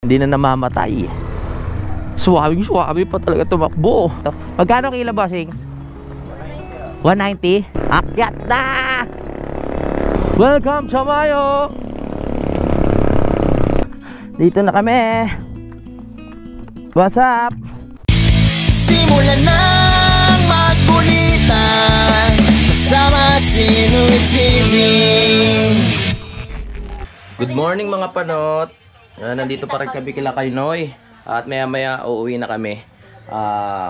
Hindi na namamatay. Suwabe pa talaga tumakbo. Magkano kilo, bossing? 190? Akyat na! Welcome sa Mayo! Dito na kami. What's up? Simulan ng magkulitan kasama si Noy TV. Good morning mga panot. Nandito pa rin kami kila kay Noy. At maya maya uuwi na kami.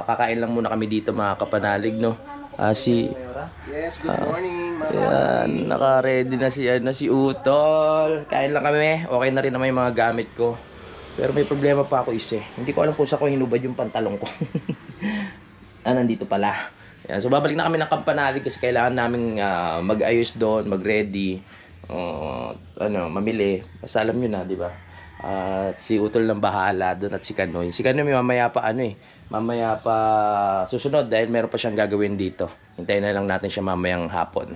Kakain lang muna kami dito mga kapanalig, no. Yes, good morning. Yan, naka-ready na si Utol. Kain lang kami. Okay na rin naman yung mga gamit ko. Pero may problema pa ako isa. Hindi ko alam kung saan ko hinubad yung pantalong ko. Nandito pala. Yan, so babalik na kami ng Kampanalig kasi kailangan namin mag-ayos doon, mag-ready. Mamili. Basta alam nyo na, di ba? At si Utol lang bahala doon at si Kanoy. Si Kanoy mamaya pa mamaya pa susunod dahil meron pa siyang gagawin dito. Hintayin na lang natin siya mamayang hapon.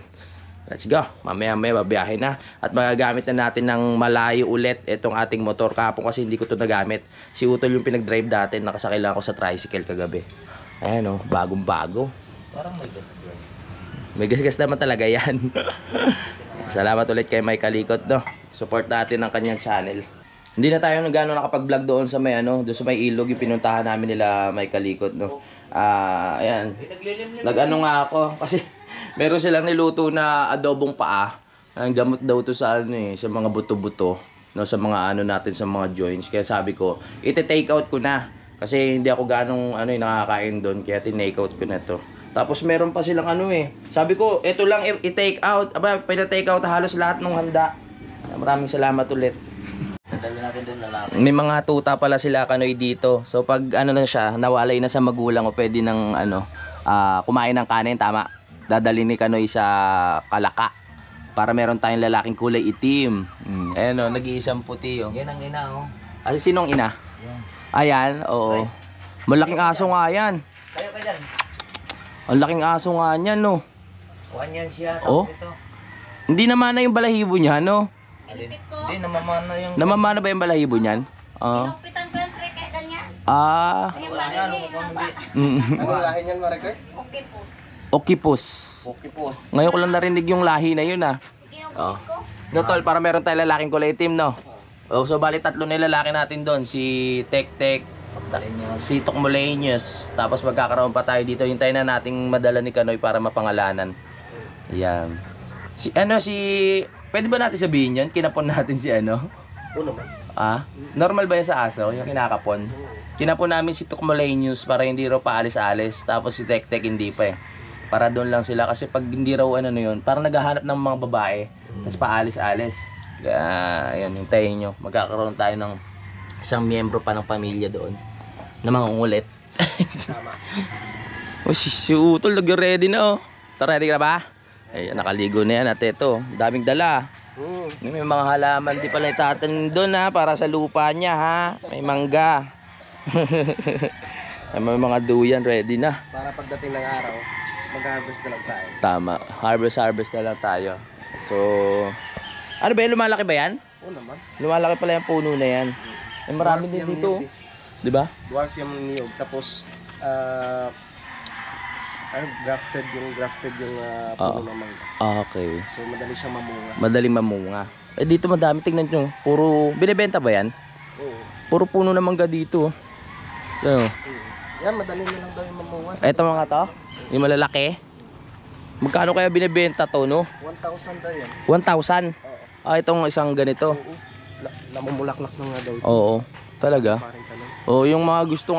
Let's go. Mamaya babiyahe na. At magagamit na natin ng malayo ulit itong ating motor. Kahapon kasi hindi ko ito nagamit. Si Utol yung pinag-drive dati. Nakasakay lang ako sa tricycle kagabi. Ayan o, bagong bago. Parang may gas-gas. May gas-gas naman talaga yan. Salamat ulit kay Mike Kalikot, no? Support natin ang kanyang channel. Hindi na tayo gano'n nakapag-vlog doon sa may doon sa may ilog yung pinuntahan namin nila Mike Kalikot, no. Ayan. Nag-ano nga ako kasi meron silang niluto na adobong paa. Ang gamot daw to sa sa mga buto-buto, no, sa mga natin sa mga joints. Kaya sabi ko, ite-take out ko na kasi hindi ako ganong nakakain doon, kaya tinake out ko na to. Tapos meron pa silang sabi ko, ito lang i-take out. Pina-take out halos lahat ng handa. Maraming salamat ulit. May mga tuta pala sila Kanoy dito. So pag na siya, nawalay na sa magulang o pwede ng kumain ng kanin, tama. Dadalhin ni Kanoy sa Kalaka para meron tayong lalaking kulay itim. Ayan nag-iisang puti Yan ang ina sinong ina? Ayan, oo. Malaking aso nga yan. Kayo ka dyan. Ang laking aso nga niyan, no. Kuhan yan siya. Hindi naman na yung balahibo niya, no. Hindi, namamana yung... Namamana ba yung balahibo niyan? Pinupitan ko yung pre kaya ganyan. Yung Anong lahi niyan, Marikoy? Okipus. Okipus. Ngayon ko lang narinig yung lahi na yun, Kinupit ko. No, tol, para meron tayong lalaking kulay itim, no. So bali tatlo na lalaki natin doon, si Tek-Tek, si Tokmolenius, tapos magkakaroon pa tayo dito. Hintayin na nating madala ni Kanoy para mapangalanan. Ayan. Pwede ba natin sabihin yun? Kinapon natin si Uno ba? Normal ba yan sa aso? Yung kinakapon? Kinapon namin si Tokmolenius para hindi raw paalis-alis. Tapos si Tek-Tek hindi pa Para doon lang sila. Kasi pag hindi raw yun, parang naghahanap ng mga babae. Tapos paalis-alis. Ayan, hintayin nyo. Magkakaroon tayo ng isang miyembro pa ng pamilya doon na mangungulit. Si Utol nag-ready na Tara, ready ka na ba? Ay, nakaligo na yan at ito, daming dala. May mga halaman di pala itatanim doon para sa lupa niya May mangga. May mga duyan ready na. Para pagdating ng araw, mag-harvest na lang tayo. Tama, harvest na lang tayo. So, ano ba yan? Lumalaki ba yan? Oo naman. Lumalaki pala yung puno na yan. May marami din dito. Di ba? Dwarf yung niyog. Tapos, grafted yung puno ng mangga. Okay. So madali siyang mamunga. Madaling mamunga. Dito madami, tingnan nyo. Puro, binibenta ba yan? Oo. Puro puno ng mangga dito. So, yan, madali na lang daw yung mamunga. eto mga to, yung malalaki. Magkano kaya binibenta to, no? 1,000 daw yan. 1,000? Oo. Itong isang ganito. Oo. Namumulaklak na nga daw. Oo, talaga. Yung mga gustong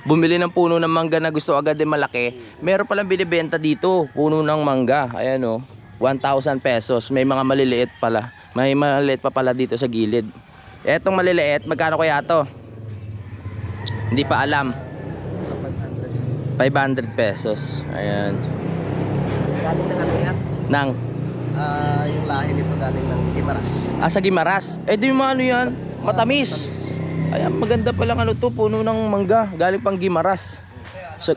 bumili ng puno ng mangga na gusto agad din malaki, meron palang binibenta dito, puno ng mangga. Ayan 1,000 pesos. May mga maliliit pala. May maliliit pa pala dito sa gilid. Etong maliliit, magkano kaya to? Hindi pa alam. 500 pesos. Ayan. Galing na yan? Nang? Yung lahi nito galing ng Gimaras. Sa Gimaras? Di yung mga yan? Matamis. Ayan, maganda palang to, puno ng mangga, galing pang Gimaras. So,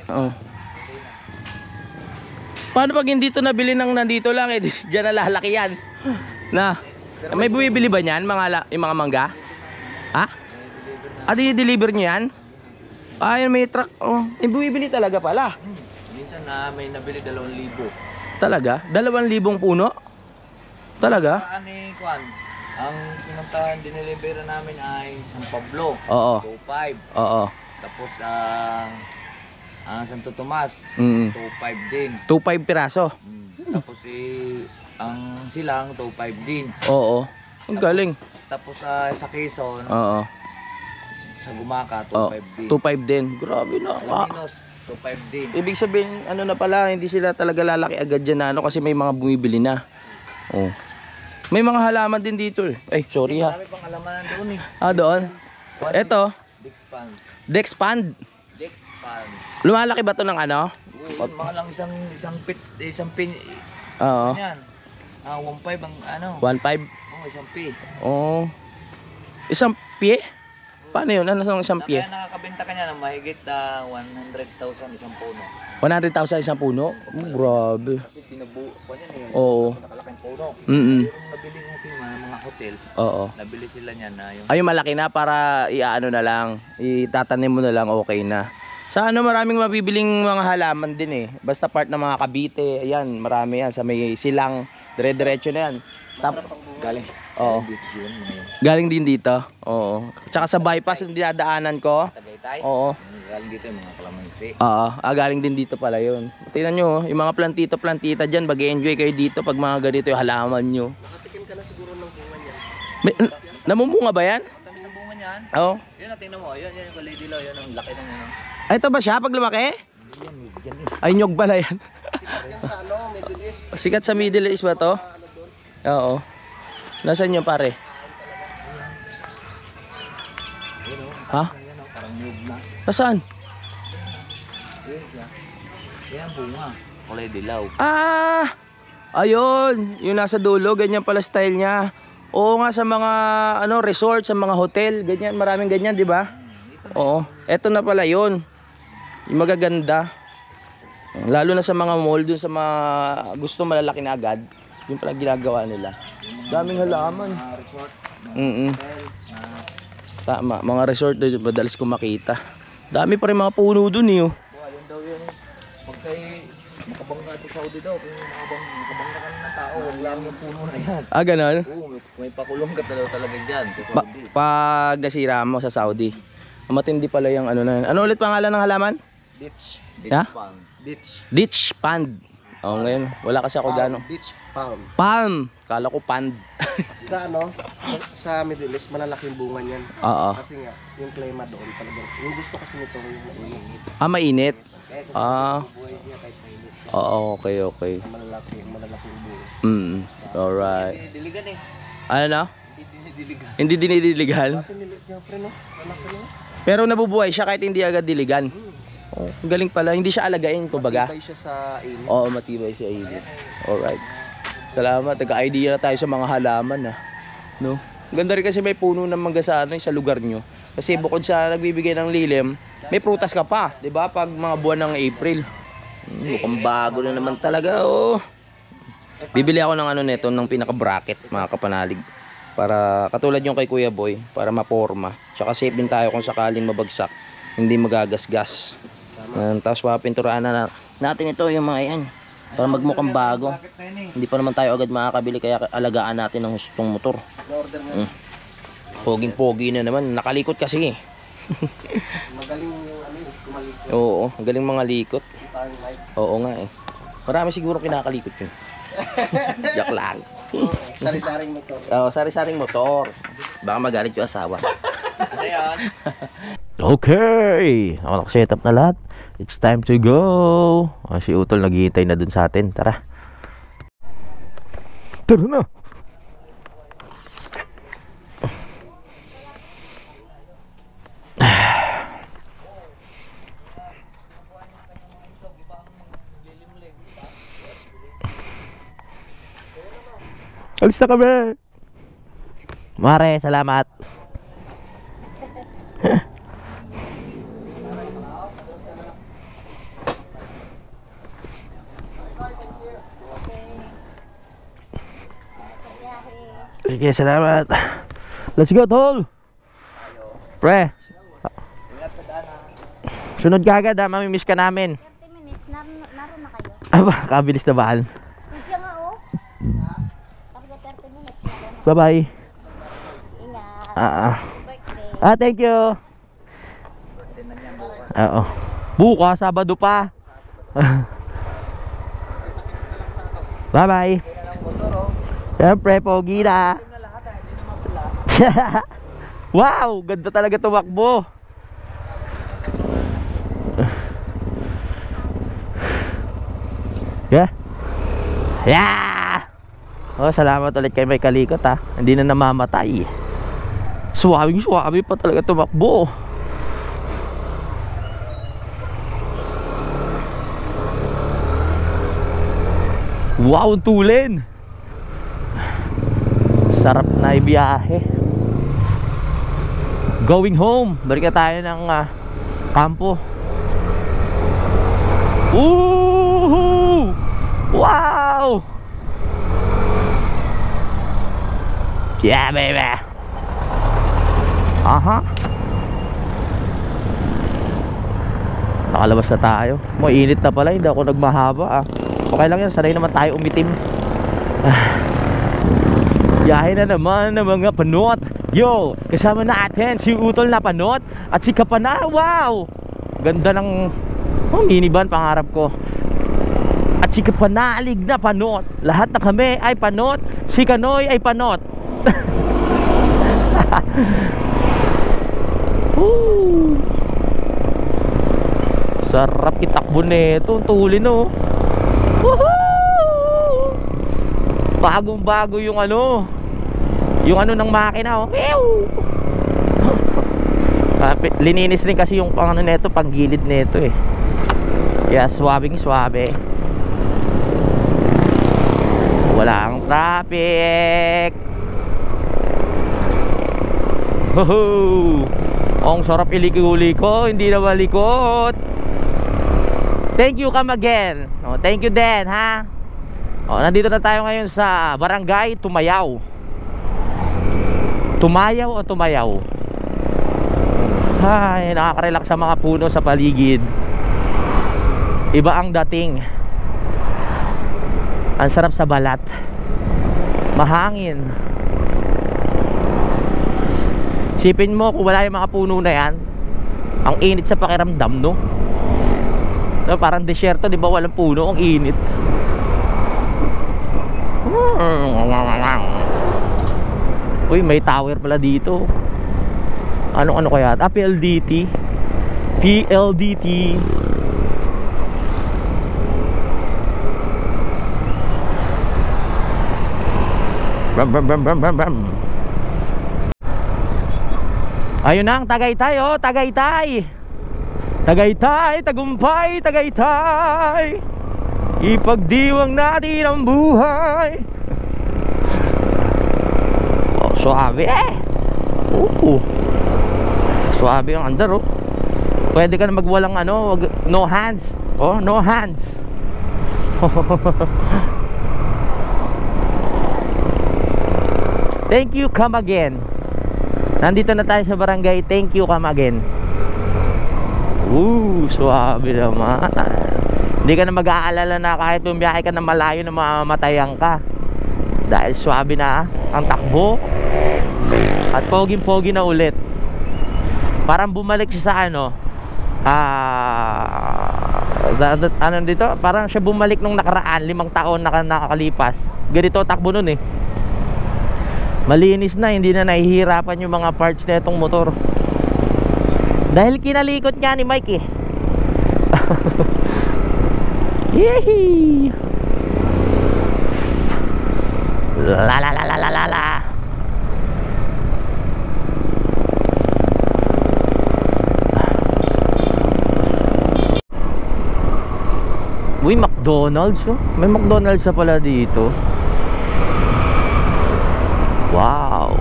paano pag hindi to nabili ng nandito lang diyan na lalaki yan. May bumibili ba niyan yung mga mangga? i-deliver nyo yan? Ayun, may truck. Oh, bumibili talaga pala. Minsan na may nabili 2,000. Talaga? 2,000 puno? Talaga? Ano Kwan? Ang pinuntahan, dineliver namin ay San Pablo. Oo. 2,500. Oo. Tapos ang Santo Tomas, Mm. 2,500 din. 2.5 piraso. Tapos ang Silang, 2,500 din. Oo. Ang galing. Tapos sa Quezon, Oo. sa Gumaca, Oh, 2,500 din. 2.5 din. Grabe na. Alaminos, 2,500 din. Ibig sabihin, ano na pala, hindi sila talaga lalaki agad dyan na ano kasi may mga bumibili na. Oh. May mga halaman din dito eh. Ay, sorry ha. Marami pang alamanan doon eh. Ah, doon. Eto, Dexpan. Dexpand. Dexpan. Lumalaki ba to ng ano? Mga lang isang pin. Oo. Yan. 1,500 ang ano. 1.5. Oh, isang pin. Oh. Isang pie? Paano yun? Ano sa isang pie? Kaya nakakabenta ka niya ng mahigit 100,000 isang puno. 100,000 isang puno? Oh, grabe. Kasi binubuo pa niyan eh. Oo. Nakalaking puno. Mm-mm. Yung nabili kasi mga hotel, Oo. nabili sila niyan na yung Ay, malaki na para iaano na lang. Itatanim mo na lang, okay na. Sa ano, maraming mabibiling mga halaman din eh. Basta part ng mga Cavite, ayan, marami yan. Sa may Silang, dire-diretso na yan. galing. Oo. Beach yun, mga yun. Galing din dito. Oo. Tsaka sa bypass yung dinadaanan ko. Tagaytay. Oo. Galing dito yung mga kalamansi. Oo. Galing din dito pala yun. Tingnan nyo, oh, yung mga plantito-plantita dyan, mag-enjoy kayo dito pag mga ganito yung halaman nyo. Nakatikim ka na siguro ng bunga niya. May, namumunga ba yan? Ang tamis ng bunga niyan. Oo. Yun, tingnan mo. Yun yung kulay dilaw. Yun ang laki ng ano. Ay, ito ba siya pag lumaki? Yan, yan eh. Ay, nyog pala yan. Sikat yan sa ano, Middle East. Sikat sa Middle East ba to? Oo. Nasaan nyo pare? Yun o. Ha? Yan o. Parang niyog na. Nasaan? Yun siya. Yan ang bunga. Kulay dilaw. Ah! Ayun, yung nasa dulo, ganyan pala style niya. Oo nga sa mga ano resort, sa mga hotel, ganyan, maraming ganyan, 'di ba? Oo. Eto na pala 'yon. Yung magaganda. Lalo na sa mga mall dun sa mga gusto malalaki na agad, yung pala ginagawa nila. Daming halaman. Mga resort. Hotel. Tama, mga resort doon madalas ko makita. Dami pa rin mga puno dun eh. Oh. Ayun daw yun eh. Pag kayo makabangga sa Saudi daw, kung makabangga ka ng tao, wag lang yung puno na yan. Ah, ganun? Oo, may pakulong ka talaga dyan sa Pa- Saudi. pag nasira mo sa Saudi. Matindi pala yung ano na yun. Ano ulit pangalan ng halaman? Ditch. Ha? Pang. Ditch. Ditch pond. Oh, ngayon. Wala kasi ako gano'n. Ditch palm. Palm. Kala ko pond. Sa ano, sa Middle East, malalaking bunga niyan. Oo. Kasi nga, yung klima doon talagang, yung gusto kasi nito yung mainit. Ah, mainit. Kaya sa Ah. buhay niya kahit mainit. Oo, okay, okay. Malalaking bunga. Alright. Diligan eh. Ano na? Hindi diligan. Hindi dinidiligan. Dati nilit niya, pre, no? Malaki no? Pero nabubuhay siya kahit hindi agad diligan. Oh, ang galing pala. Hindi siya alagain, kumbaga. Matibay siya sa init. Oo, matibay siya init. Alright. Salamat. Nagka-idea na tayo sa mga halaman, no? Ganda rin kasi may puno ng mangga sa, ano, sa lugar nyo. Kasi bukod sa nagbibigay ng lilim, may prutas ka pa, 'di ba? Pag mga buwan ng April. Mukhang bago na naman talaga, oh. Bibili ako ng ano nito, ng pinaka-bracket, mga kapanalig. Para katulad yung kay Kuya Boy, para maporma. Tsaka safe din tayo kung sakaling mabagsak, hindi magagasgas. Tapos papinturahan na natin ito, yung mga yan, para magmukhang bago. Hindi pa naman tayo agad makakabili, kaya alagaan natin ng hustong motor. Na-order na. Poging-pogi na naman, nakalikot kasi. Magaling yung ano, kumalikot. Oo, ang galing mga likot. Si Parang Mike. Oo nga eh. Marami siguro kinakalikot yun. Joke lang. Sari-saring motor. Oo, sari-saring motor. Baka magalit yung asawa. Ano yan? Okay, ako nakaset up na lahat. It's time to go. Si Utol naghihintay na dun sa atin. Tara. Tara na. Alis na kami. Mare, salamat. Sige, salamat. Let's go, tol. Pre, Sunod ka agad ha, mamimiss ka namin. 30 minutes, naroon na kayo. Aba, kabilis na bahal. Siya nga oh. Tapos 30 minutes, naroon na. Bye-bye. Ingat. Birthday. Thank you. Oo. Bukas, Sabado pa. Bye-bye. Siyempre, pogi na. Wow, ganda talaga tumakbo. Yeah. Yeah. Oh, salamat ulit kay may kalikot ha. Hindi na namamatay. Suwabe pa talaga tumakbo. Wow, ang tulin. Sarap na ibiyahe. Going home. Balik na tayo ng kampo. Woohoo! Wow! Yeah, baby. Aha. Nakalabas na tayo. Mainit na pala, hindi ako nagmahaba Okay lang yan, sanay naman tayo umitim. Biyahe na naman ng mga panot. Yo, kasama natin si Utol na panot at si Kapana. Wow! Ganda ng minivan, pangarap ko. At si Kapanalig na panot. Lahat na kami ay panot. Si Kanoy ay panot. Sarap itakbo nito. Tulin no. Bagong bago yung yung ng makina lininis rin kasi yung neto, pang gilid neto kaya swabe. Walang traffic. Ang sarap iliko-liko, hindi na malikot. Thank you, come again. Thank you din ha. Nandito na tayo ngayon sa Barangay Tumayaw. Tumayaw o Tumayaw? Ay, nakaka-relax sa mga puno sa paligid. Iba ang dating. Ang sarap sa balat. Mahangin. Sipin mo kung wala yung mga puno na yan, ang init sa pakiramdam, no? Parang desyerto, di ba? Walang puno, ang init. Uy, may tower pala dito. Ano kaya? PLDT. Bram. Ayun na ang Tagaytay, Tagaytay, tagumpay, Tagaytay. Ipagdiwang natin ang buhay. Suabe suabe ang andar Pwede ka na magwalang no hands. No hands. Thank you, come again. Nandito na tayo sa barangay. Thank you, come again. Suabe naman. Hindi ka na mag-aalala na kahit bumiyahe ka na malayo na mamamatayan ka. Dahil suabe na ang takbo. At poging-pogi na ulit. Parang bumalik siya sa dito, parang siya bumalik nung nakaraan 5 taon na nakakalipas. Ganito takbo nun Malinis na, hindi na nahihirapan yung mga parts na itong motor. Dahil kinalikot nga ni Mike Yehey! La. Uy, McDonald's May McDonald's na pala dito. Wow.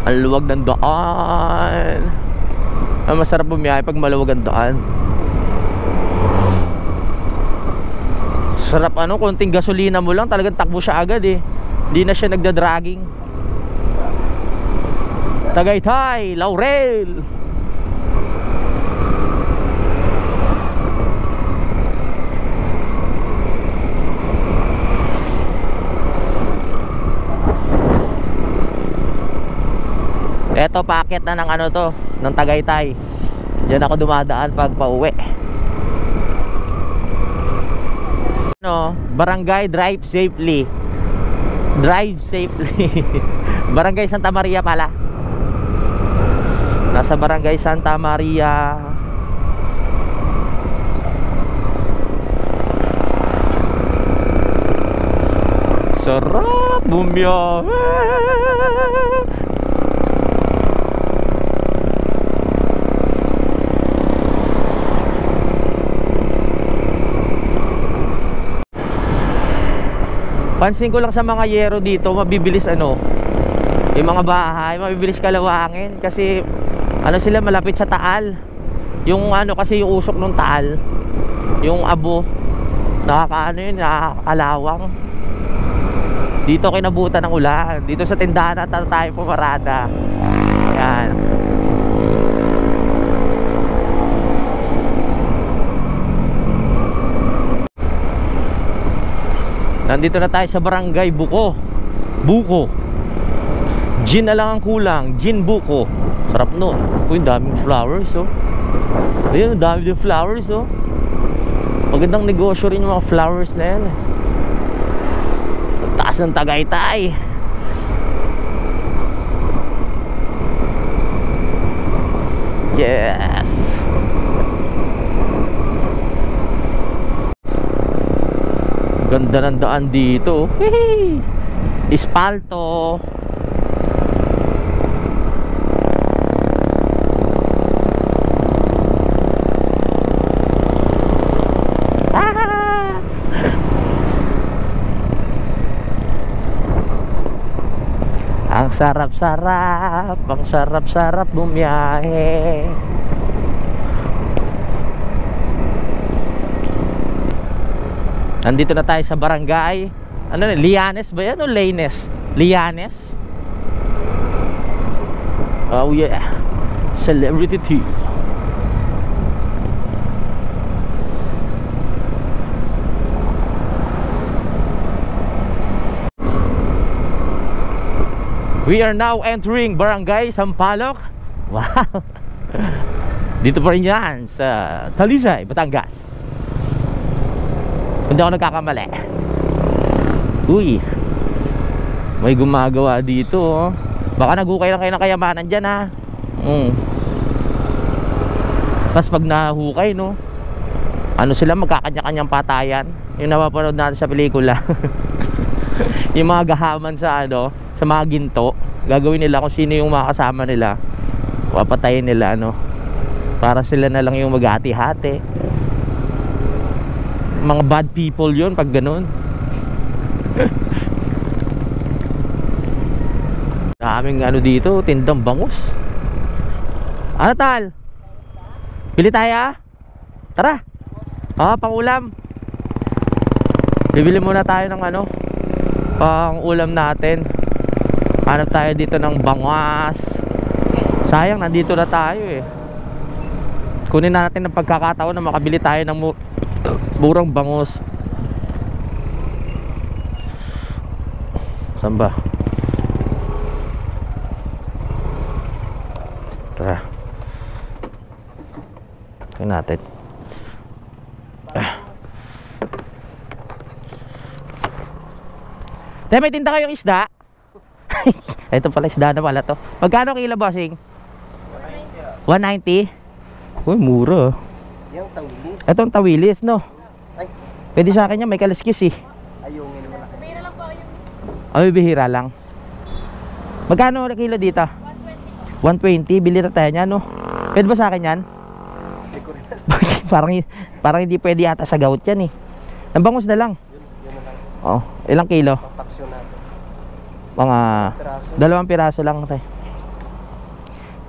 Ang luwag ng daan. Masarap bumiyahe pag maluwag ang daan. Sarap konting gasolina mo lang, talagang takbo siya agad Hindi na siya nagda-dragging. Tagaytay, Laurel. Eto, paakyat na ng ano to, ng Tagaytay. Diyan ako dumadaan pag pauwi. No, barangay drive safely. Drive safely. Barangay Santa Maria pala. Nasa Barangay Santa Maria. Sarap bumiyahe. Pansin ko lang sa mga yero dito, mabibilis ano, yung mga bahay, mabibilis kalawangin kasi ano sila, malapit sa Taal. Yung ano kasi, yung usok ng Taal, yung abo, nakakaano yun, nakakalawang. Dito kinabutan ng ulan. Dito sa tindahan at tayo pumarada. Ayan. Nandito na tayo sa Barangay Buko. Buko. Gin na lang ang kulang. Gin Buko. Sarap no. Uy, daming flowers oh. Ayun, daming flowers oh. Magandang negosyo rin yung mga flowers na yan. Taas ng Tagaytay. Yes. Ganda ng daan dito. Hihi. Ispalto. Ang sarap-sarap, ang sarap-sarap bumiyahe. Nandito na tayo sa barangay. Ano na, Lianes ba yan o Laines? Lianes? Oh yeah. Celebrity tea. We are now entering Barangay Sampaloc. Wow. Dito pa rin yan sa Talisay, Batangas. Hindi ako nagkakamali. Uy, may gumagawa dito oh. Baka nagukay lang kayo ng kayamanan dyan ha. Tapos pag nahukay no, ano sila, magkakanya-kanyang patayan. Yung napapanood natin sa pelikula. Yung mga gahaman sa ano, sa mga ginto, gagawin nila kung sino yung mga kasama nila, papatayin nila ano, para sila na lang yung maghati-hati. Mga bad people yon pag ganun. Daming ano dito, tindang bangus. Ano tal? Pili tayo ah? Tara. Pang ulam. Bibili muna tayo ng ano, pang ulam natin. Hanap tayo dito ng bangas. Sayang, nandito na tayo eh. Kunin natin ng pagkakataon na makabili tayo ng murang bangus. Saan ba? Tara. Tingnan natin. Tay, may tinda kayong isda? Ito pala, isda na pala to. Magkano kilo bossing? 190. 190? Uy, mura. Yung tawilis. Ito ang tawilis no. Ay, Pwede sa akin yan, may kaliskis eh. ayungin mo na. Bihira lang po kayo. Ay, bihira lang. Magkano na kilo dito? 120. Bili na tayo niyan no. Pwede ba sa akin yan? Hindi ko rin. parang hindi pwede yata sa gout yan eh. Ang bangus na lang. Yun na lang. Oh, ilang kilo? Pampaksyon natin. Mga Piraso. 2 piraso lang tayo.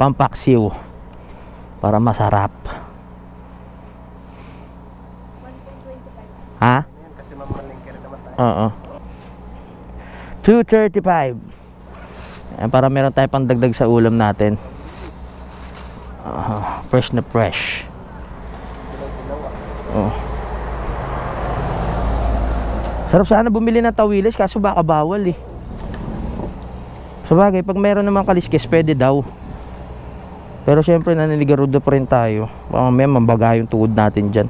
Pampaksiw. Para masarap. Ha? Yan, kasi mamalingkir naman tayo. Oo. 235. Ayan, para meron tayo pang dagdag sa ulam natin. Fresh na fresh. Oh. Sarap sana bumili ng tawilis, kaso baka bawal eh. Sabagay, pag meron naman kaliskis, pwede daw. Pero syempre naninigarudo pa rin tayo. Baka mamaya mambaga yung tuhod natin dyan.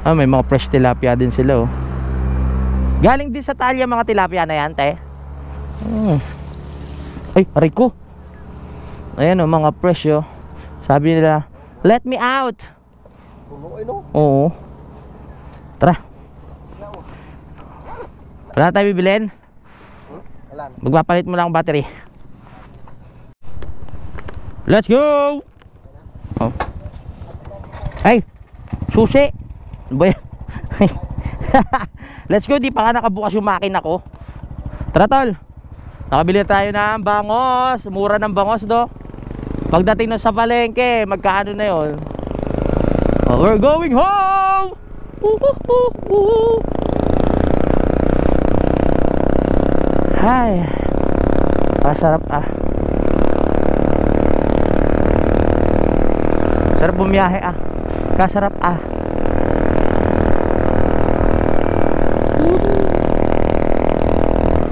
May mga fresh tilapia din sila, oh. Galing din sa Talya mga tilapia na yan, te. Ay, aray ko. Ayan, oh, mga fresh, oh. Sabi nila, let me out. Oo. Tara. Wala tayo bibilin? Magpapalit mo lang ang battery. Let's go. Oh. Ay, susi. Boy. Let's go, di pa nga nakabukas yung makina ko. Tara, tol. Nakabili tayo ng bangos. Mura ng bangos, do. Pagdating nun sa palengke, magkano na yun? Oh, we're going home. Ay, sarap ah. Sarap bumiyahe ah. Kasarap ah.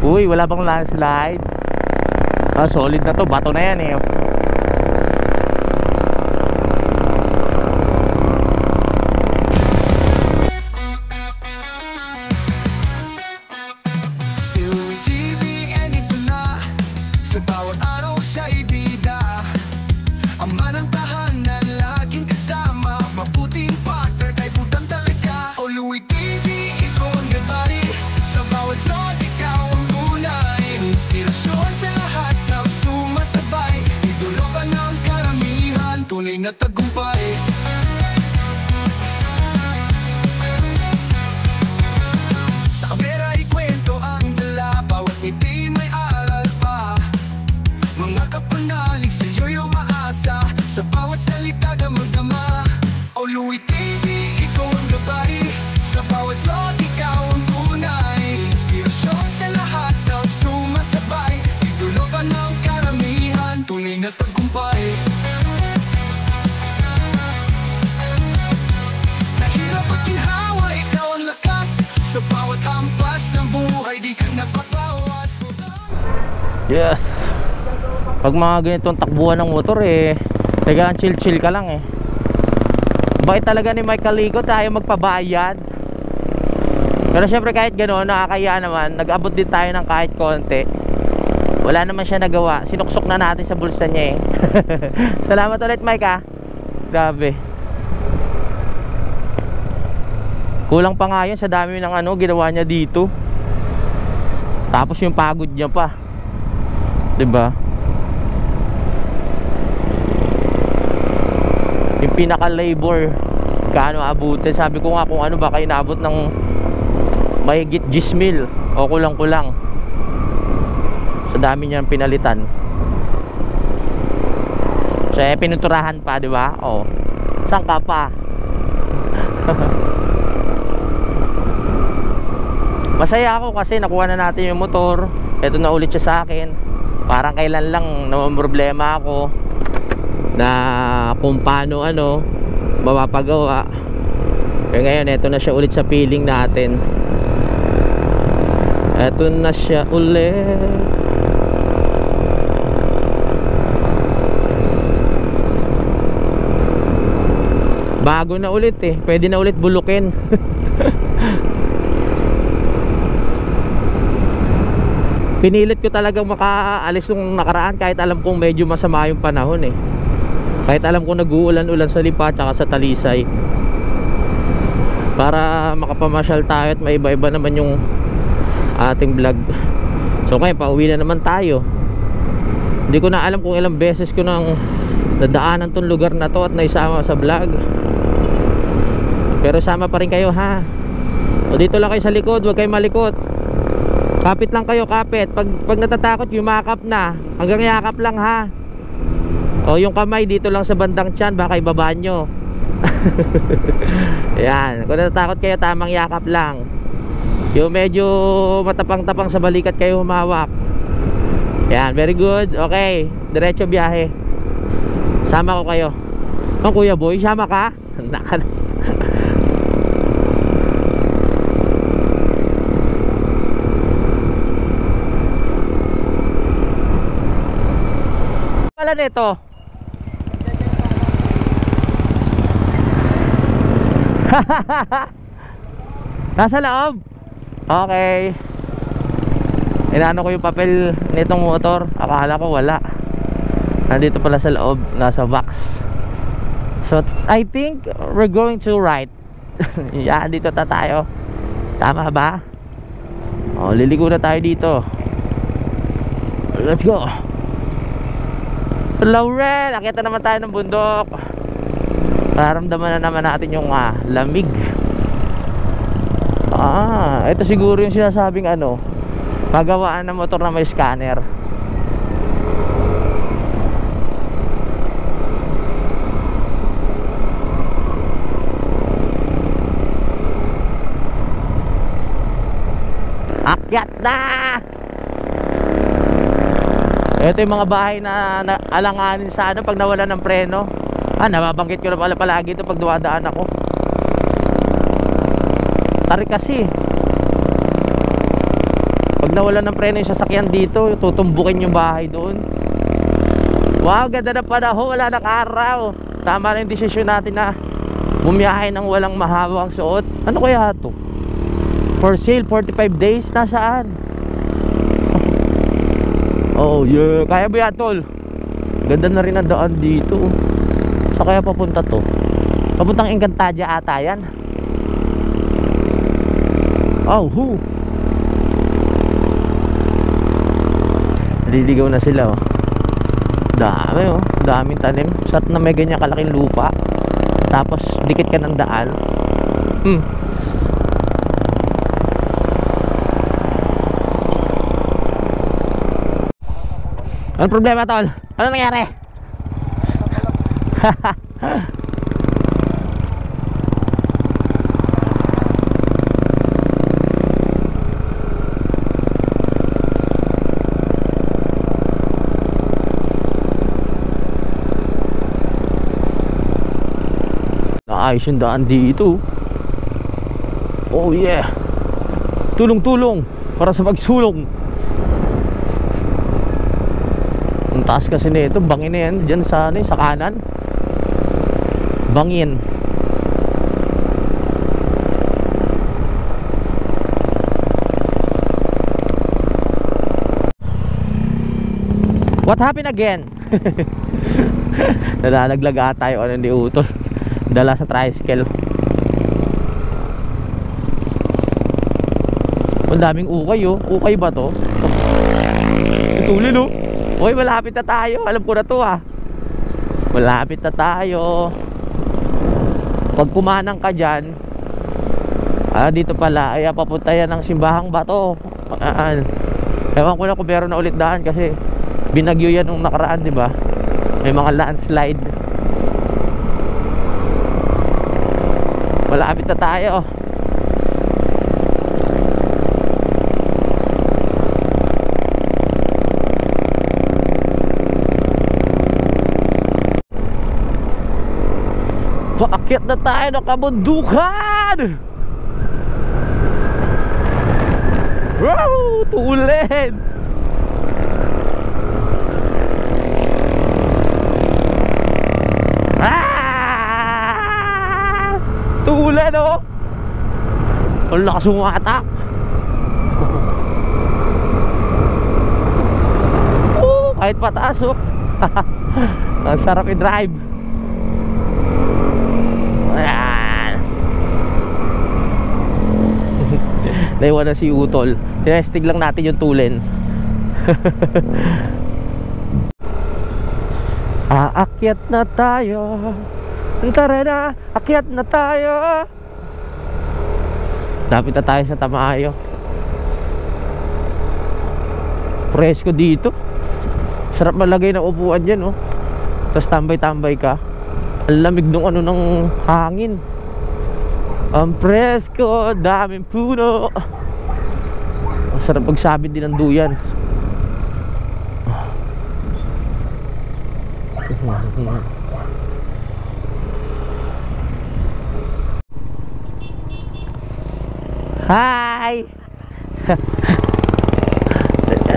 Uy, wala bang landslide? Solid na to, bato na yan eh. Na tagumpay. Sa kamera ikwento ang dala, bawat ngiti may aral pa. Mga kapanalig sa'yo'y umaasa, sa bawat salita damang-dama. O Louie TV, ikaw ang gabay, sa bawat vlog ikaw ang tunay. Inspirasyon sa lahat ng sumasabay, idolo ka ng karamihan, tunay na tagumpay. Sa bawat hampas ng buhay, di ka napapawas. Yes. Pag mga ganitong takbuhan ng motor eh, tagaan chill ka lang eh. Bakit talaga ni Mike Calico tayo magpabayad? Pero syempre kahit gano'n, nakakaya naman. Nag-abot din tayo ng kahit konti. Wala naman siya nagawa. Sinuksok na natin sa bulsa niya eh. Salamat ulit Mike ah. Grabe. Kulang pa nga yun sa dami ng ginawa niya dito. Tapos yung pagod niya pa, 'di ba? Yung pinaka labor kaano abutin. Sabi ko nga kung ano baka inabot ng mahigit 10,000 o kulang-kulang sa dami niyang pinalitan. So pinuturahan pa, 'di ba? Oh. Saan ka pa? Masaya ako kasi nakuha na natin yung motor. Ito na ulit siya sa akin. Parang kailan lang naman problema ako na kung paano mapapagawa. Kaya ngayon ito na siya ulit sa piling natin. Ito na siya ulit. Bago na ulit eh. Pwede na ulit bulukin. Pinilit ko talagang makaalis nung nakaraan kahit alam kong medyo masama yung panahon eh. Kahit alam kong nag-uulan-ulan sa Lipa tsaka sa Talisay. Para makapamasyal tayo at maiba-iba naman yung ating vlog. So ngayon pauwi na naman tayo. Hindi ko na alam kung ilang beses ko nang nadaanan tong lugar na to at naisama sa vlog. Pero sama pa rin kayo ha. O dito lang kayo sa likod, huwag kayo malikot. Kapit lang kayo, kapit. Pag natatakot, yumakap na. Hanggang yakap lang ha. O yung kamay dito lang sa bandang tiyan, baka ibaba nyo. Ayan. Kung natatakot kayo, tamang yakap lang. Yung medyo matapang-tapang sa balikat kayo humawak. Yan, very good. Okay, diretso biyahe. Sama ko kayo. Ang Kuya Boy, sama ka? Naka. Pala nito. Nasa loob. Okay. Inano ko yung papel nitong motor. Akala ko wala. Nandito pala sa loob. Nasa box. So I think we're going to right. Yan, dito tayo. Tama ba? O, liligo na tayo dito. Let's go. Laurel, nakita naman tayo ng bundok. Nararamdaman na naman natin yung lamig. Ito siguro yung sinasabing pagawaan ng motor na may scanner. Akyat na! Ito yung mga bahay na alanganin sa pag nawala ng preno. Nababanggit ko na pala palagi ito pag duwadaan ako. Tarik kasi. Pag nawala ng preno yung sasakyan dito, tutumbukin yung bahay doon. Wow, ganda na panahon, wala na araw. Tama na yung desisyon natin na bumiyahe ng walang mahawang suot. Ano kaya ito? For sale, 45 days. Nasaan? Oh yeah, kaya ba yan, tol? Ganda na rin ang daan dito. Saan kaya papunta to? Papuntang Encantadia ata yan. Oh, naliligaw na sila, oh. Dami, oh. Daming tanim. Sarap na may ganyan kalaking lupa. Tapos dikit ka ng daan. Anong problema, tol? Ano nangyari? Naayos yung daan dito. Oh yeah. Tulong-tulong para sa pagsulong. Ang taas kasi nito, bangin na yan. Diyan sa kanan. Bangin. What happened again? Nalalaglag tayo ni Utol. Dala sa tricycle. Ang daming ukay, oh. Ukay ba to? Itulin, oh. Uy, malapit na tayo. Alam ko na to, malapit na tayo. Pag kumanang ka dyan, dito pala ay papunta yan ng Simbahang Bato. Ewan ko na kung meron na ulit daan kasi binagyo yan nung nakaraan, di ba? May mga landslide. Malapit na tayo. Paakyat na tayo ng kabundukan. Wow, tulin. Tulin, oh. Ang lakas umatak. Kahit pataas, oh. Ang sarap i-drive. Naiwan na si Utol. Tinestig lang natin yung tulin. Aakyat na tayo. Tara na, akyat na tayo. Lapit na tayo sa Tamayo. Presko dito. Sarap malagay ng upuan dyan, oh. Tapos tambay-tambay ka. Ang lamig nung ng hangin. Ang presko, daming puno. Masarap pagsabit din ng duyan. Hi!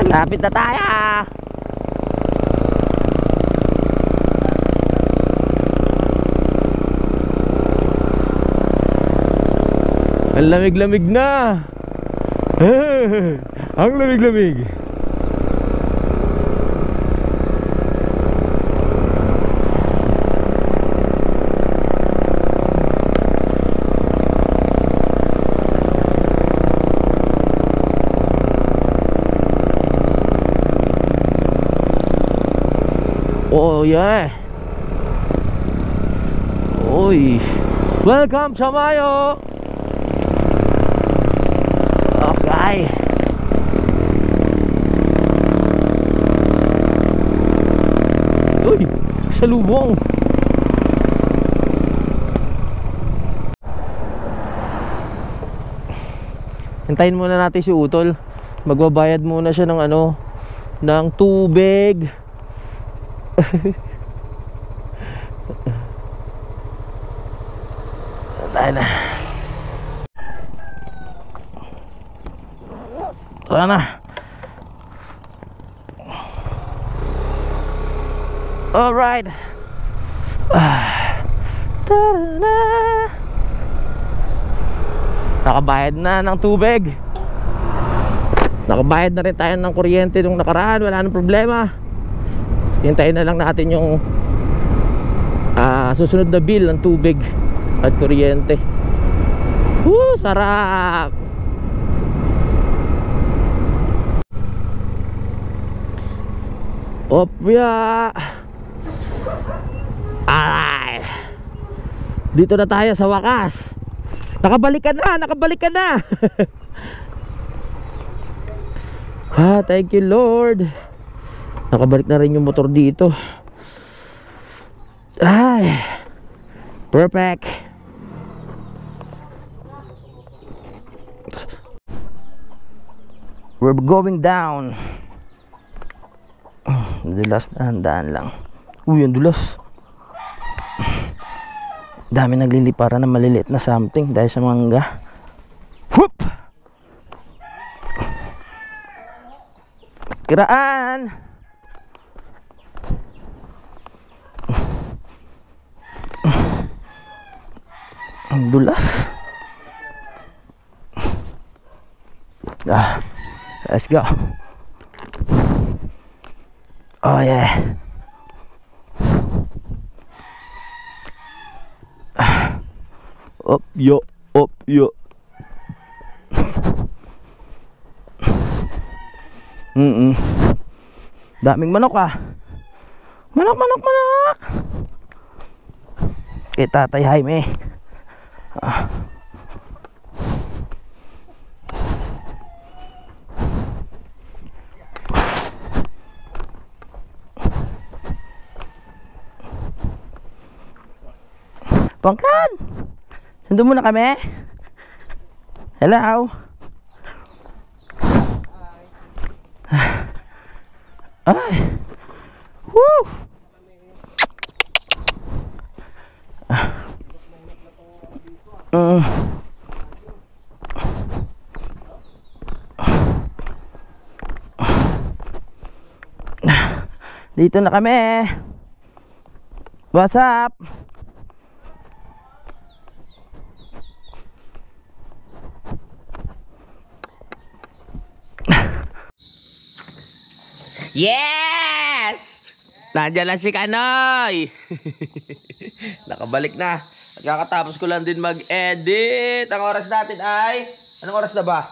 Lapit na tayo! Ang lamig-lamig na! Ang lamig-lamig! Oh yeah. Oy. Welcome sa Mayo. Okay. Uy, salubong. Hintayin muna natin si Utol. Magbabayad muna siya ng ano, ng tubig. Tayo na. Tara na. Alright. Tara-na. Nakabayad na ng tubig. Nakabayad na rin tayo ng kuryente nung nakaraan. Wala nang problema. Hintayin na lang natin yung susunod na bill ng tubig at kuryente. Sarap! Opya! Alright! Dito na tayo sa wakas. Nakabalik ka na! Nakabalik ka na! Thank you Lord. Nakabalik na rin yung motor dito. Ay, perfect. We're going down. Dulas na, handaan lang. Uy, ang dulas. Dami nagliliparan na maliliit na something dahil sa mangga. Whoop! Kiraan! Ang dulas. Let's go. Oh yeah. Up yo, up yo. Daming manok ah. Manok, manok, manok. Kay Tatay Jaime. Pangkan! Nandun muna kami. Hello. Ay. Woo! Dito na kami. What's up? Yes! Nandiyan na si Kanoy. Nakabalik na. At kakatapos ko lang din mag-edit. Ang oras natin ay... Anong oras na ba?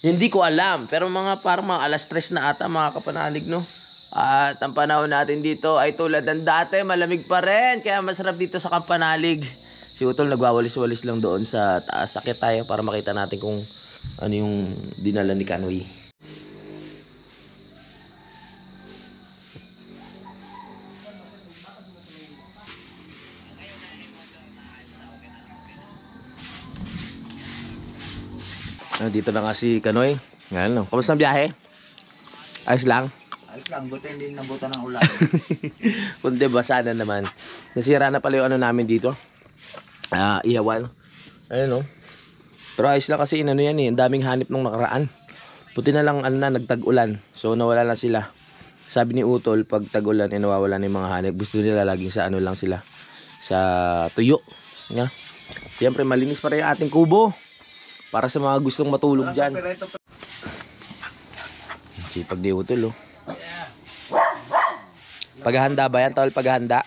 Hindi ko alam. Pero parang mga alas 3 na ata mga kapanalig, no? At ang panahon natin dito ay tulad ng dati. Malamig pa rin. Kaya masarap dito sa Kampanalig. Si Utol nagwawalis-walis lang doon sa taas. Sakit tayo para makita natin kung ano yung dinala ni Kanoy. Dito na nga si Kanoy. Ngayon, no? Kamusta ang biyahe? Ayos lang? Ayos lang, buti hindi nabutan ng ulan. Kundi basa na naman. Nasira na pala yung ano namin dito. Ihawan. Ayun, no? Pero ayos lang kasi ano yan eh. Ang daming hanip nung nakaraan. Buti na lang ano na, nagtag-ulan. So nawala na sila. Sabi ni Utol, pag tag-ulan, nawawala na yung mga hanip. Gusto nila laging sa ano lang sila. Sa tuyo. Yeah. Siyempre, malinis pa rin yung ating kubo. Para sa mga gustong matulog dyan. Sipag ni Utol, oh. Paghahanda ba yan, tol? Paghahanda?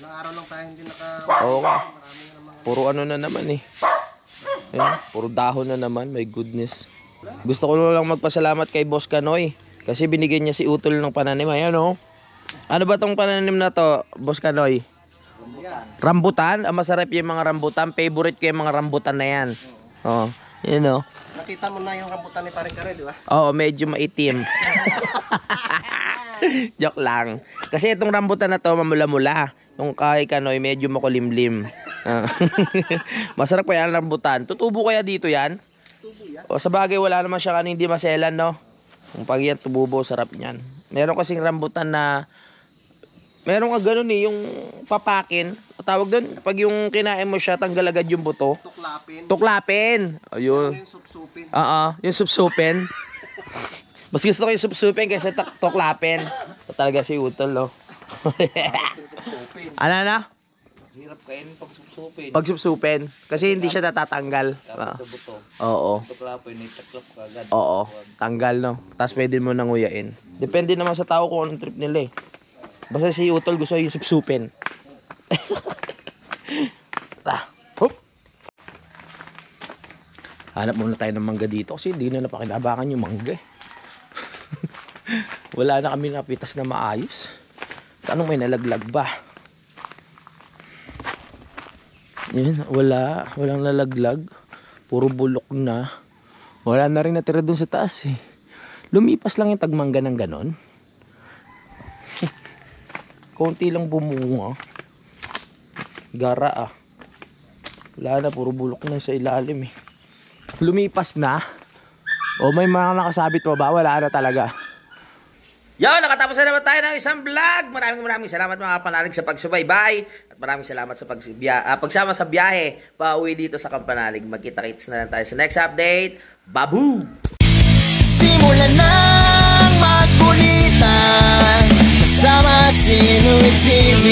Ilang araw lang tayo hindi naka... Oo nga. Marami na naman. Puro ano na naman eh. Ayan, puro dahon na naman. My goodness. Gusto ko lang magpasalamat kay Boss Kanoy. Kasi binigyan niya si Utol ng pananim. Ayan, oh. Ano ba tong pananim na to, Boss Kanoy? Rambutan? Masarap yung mga rambutan. Favorite ko yung mga rambutan na yan. Oh, yun, oh. Nakita mo na yung rambutan ni Paring Kare, di ba? Oo, medyo maitim. Joke lang. Kasi itong rambutan na to, mamula-mula. Yung kay Kanoy, medyo makulimlim. Masarap kaya ang rambutan. Tutubo kaya dito yan? Tubo yan. O sa bagay, wala naman siya hindi maselan, no? Kung pag yan tububo, sarap yan. Meron kasing rambutan na meron ka ganun eh, yung papakin. Tawag doon, pag yung kinain mo siya, tanggal agad yung buto. Tuklapin. Tuklapin. Ayun. Yung supsupin. Oo, yung supsupin. Mas gusto ko yung supsupin kaysa tuklapin. Ito talaga si Utol, oh. Ano na? Hirap kainin pag supsupin. Pag supsupin. Kasi hindi siya natatanggal. Dapat sa buto. Oo. Tuklapin, itaklap ka agad. Oo. Tanggal, no? Tapos pwede mo nang nguyain. Depende naman sa tao kung anong trip nila eh. Basta si Utol gusto yung supsupin. Hop. Hanap muna tayo ng mangga dito kasi hindi na napakinabakan yung mangga eh. Wala na kami napitas na maayos. Anong may nalaglag ba? Yan, walang nalaglag. Puro bulok na. Wala na rin natira dun sa taas eh. Lumipas lang yung tagmangga ng ganon. Konti lang bumunga. Gara ah. Wala na, puro bulok na sa ilalim eh. Lumipas na. O may mga nakasabit pa ba? Wala na talaga. Yo, nakatapos na naman tayo ng isang vlog. Maraming salamat mga kapanalig sa pagsubaybay. At maraming salamat sa pagsama sa biyahe pauwi dito sa Kampanalig. Magkita-kits na lang tayo sa next update. Babu! Simulan ng magkulitan kasama si Inuit TV.